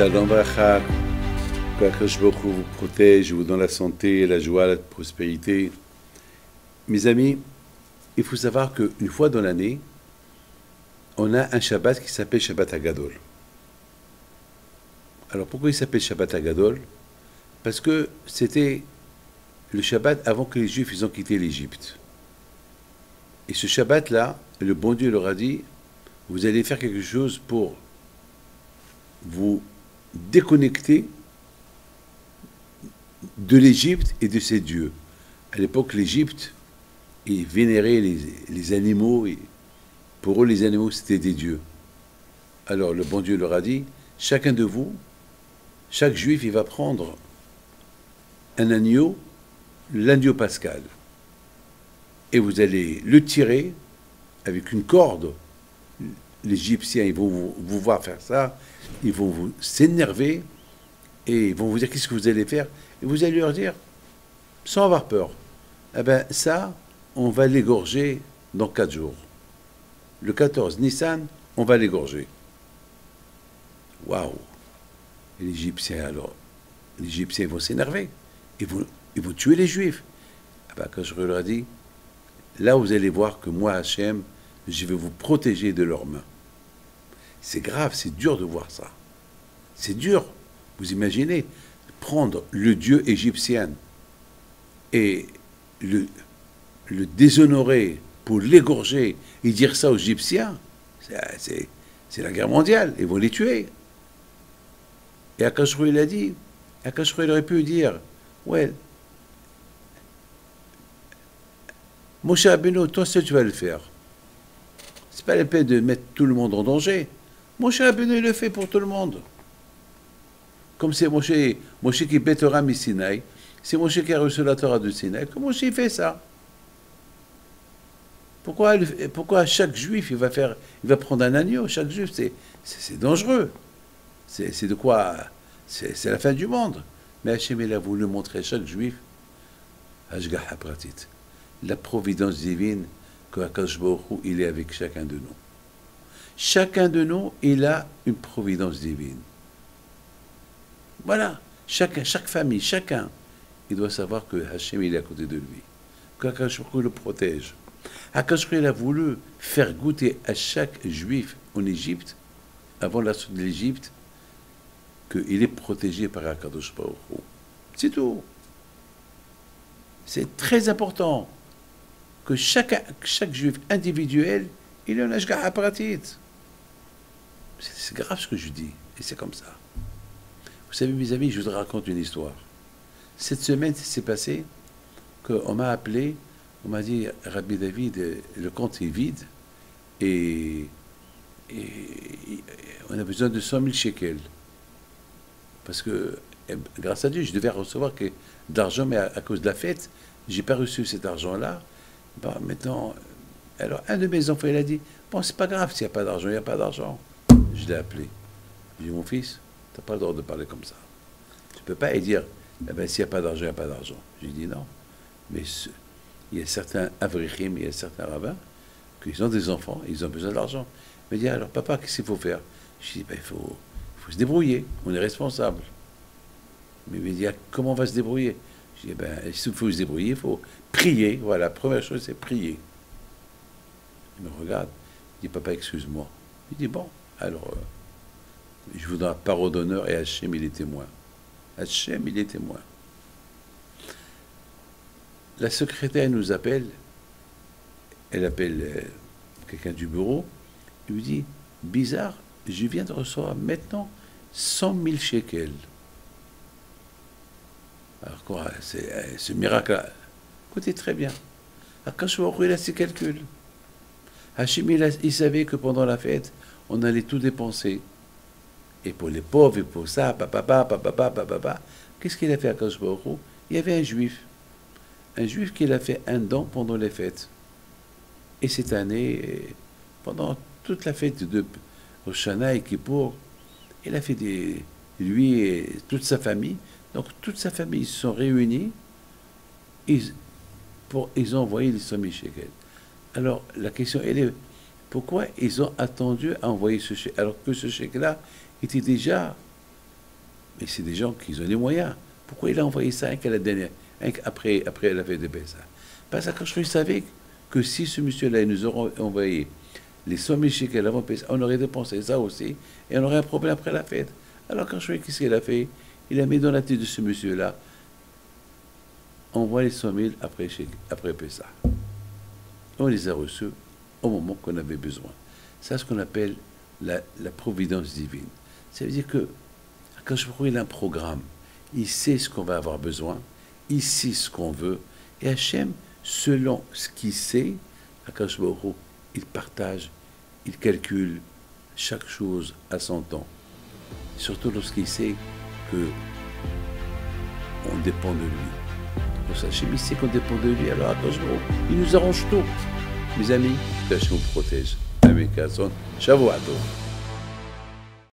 Shalom Bracha, que Akadosh Baruch Hu vous protège, vous donne la santé, la joie, la prospérité. Mes amis, il faut savoir qu'une fois dans l'année, on a un Shabbat qui s'appelle Shabbat Hagadol. Alors pourquoi il s'appelle Shabbat Hagadol? Parce que c'était le Shabbat avant que les Juifs ils ont quitté l'Égypte. Et ce Shabbat-là, le bon Dieu leur a dit, vous allez faire quelque chose pour vous déconnecter de l'Égypte et de ses dieux. À l'époque, l'Égypte, ils vénéraient les animaux. Et pour eux, les animaux, c'était des dieux. Alors, le bon Dieu leur a dit, chacun de vous, chaque juif, il va prendre un agneau, l'agneau pascal. Et vous allez le tirer avec une corde. Les Égyptiens, ils vont vous voir faire ça, ils vont vous s'énerver et ils vont vous dire qu'est-ce que vous allez faire. Et vous allez leur dire, sans avoir peur, eh bien ça, on va l'égorger dans 4 jours. Le 14 Nissan, on va l'égorger. Waouh! Et les Égyptiens, alors, les Égyptiens vont s'énerver. Ils vont tuer les Juifs. Eh bien, quand je leur ai dit, là vous allez voir que moi, Hachem, je vais vous protéger de leurs mains. C'est grave, c'est dur de voir ça. C'est dur. Vous imaginez, prendre le dieu égyptien et le déshonorer pour l'égorger et dire ça aux Égyptiens, c'est la guerre mondiale. Ils vont les tuer. Et Akadosh Baruch Hu, il a dit, Akadosh Baruch Hu, il aurait pu dire, ouais, Moshe Rabbeinu, toi seul tu vas le faire. C'est pas la peine de mettre tout le monde en danger. Moshe Rabbeinu, il le fait pour tout le monde. Comme c'est Moshe qui bêtera mi Sinaï, c'est Moshe qui a reçu la Torah de Sinaï, que Moshe il fait ça. Pourquoi chaque juif il va prendre un agneau? Chaque juif, c'est dangereux. C'est de quoi? C'est la fin du monde. Mais Hachem il a voulu montrer à chaque juif, Hashgacha pratit, la providence divine que Akadosh Baruch Hu, il est avec chacun de nous. Chacun de nous, il a une providence divine. Voilà, chaque famille, chacun, il doit savoir que Hachem, il est à côté de lui, qu'Akadosh Baruch Hu le protège. Akadosh Baruch Hu, il a voulu faire goûter à chaque juif en Égypte, avant la sortie de l'Égypte, qu'il est protégé par Akadosh Baruch Hu. C'est tout. C'est très important que chaque juif individuel, il a un Hashgacha pratit. C'est grave ce que je dis, et c'est comme ça. Vous savez, mes amis, je vous raconte une histoire. Cette semaine, c'est passé qu'on m'a appelé, on m'a dit, Rabbi David, le compte est vide, et on a besoin de 100 000 shekels. Parce que, grâce à Dieu, je devais recevoir d'argent, mais à cause de la fête, je n'ai pas reçu cet argent-là. Bon, maintenant, alors un de mes enfants, il a dit, bon, c'est pas grave s'il n'y a pas d'argent, il n'y a pas d'argent. Je l'ai appelé. Je lui ai dit, mon fils, tu n'as pas le droit de parler comme ça. Tu ne peux pas dire, eh ben, s'il n'y a pas d'argent, il n'y a pas d'argent. Je lui ai dit, non. Mais il y a certains avrichim, il y a certains rabbins, qui ont des enfants, ils ont besoin d'argent. Il m'a dit, alors papa, qu'est-ce qu'il faut faire? Je lui ai dit, ben, il faut se débrouiller, on est responsable. Mais il m'a dit, ah, comment on va se débrouiller? Je lui ai dit, ben, s'il faut se débrouiller, il faut prier. Voilà, la première chose, c'est prier. Il me regarde, il dit, papa, excuse-moi. Il dit, bon, alors, je vous donne la parole d'honneur et Hachem, il est témoin. Hachem, il est témoin. La secrétaire nous appelle, elle appelle quelqu'un du bureau, il lui dit, bizarre, je viens de recevoir maintenant 100 000 shekels. Alors quoi, ce miracle-là, écoutez très bien. Akadosh Baruch Hu, il a ses calculs. Hachem, il savait que pendant la fête, on allait tout dépenser. Et pour les pauvres, et pour ça, qu'est-ce qu'il a fait à Akadosh Baruch Hu? Il y avait un juif qui a fait un don pendant les fêtes. Et cette année, pendant toute la fête de Rosh Hashanah et Kippour, il a fait lui et toute sa famille. Donc toute sa famille, ils se sont réunis, ils ont envoyé les 100 000 shekels. Alors la question, elle est, pourquoi ils ont attendu à envoyer ce chèque, alors que ce chèque-là était déjà Et c'est des gens qui ont les moyens. Pourquoi il a envoyé ça qu'à la dernière, après la fête de Pessah? Parce que je savais que si ce monsieur-là, il nous aurait envoyé les 100 000 shekels avant Pessah, on aurait dépensé ça aussi, et on aurait un problème après la fête. Alors quand je vois qu'est-ce qu'il a fait, il a mis dans la tête de ce monsieur-là, envoie les 100 000 après Pessah. On les a reçus au moment qu'on avait besoin. C'est ce qu'on appelle la providence divine. Ça veut dire que quand je vois il a un programme, il sait ce qu'on va avoir besoin, il sait ce qu'on veut, et Hachem, selon ce qu'il sait, Akash Baruch Hu, il partage, il calcule chaque chose à son temps. Surtout lorsqu'il sait que on dépend de lui. Lorsque Hachem il sait qu'on dépend de lui, alors Akash Baruch Hu, il nous arrange tout. Mes amis, que Hachem vous protège. Amen. Shavuot Tov.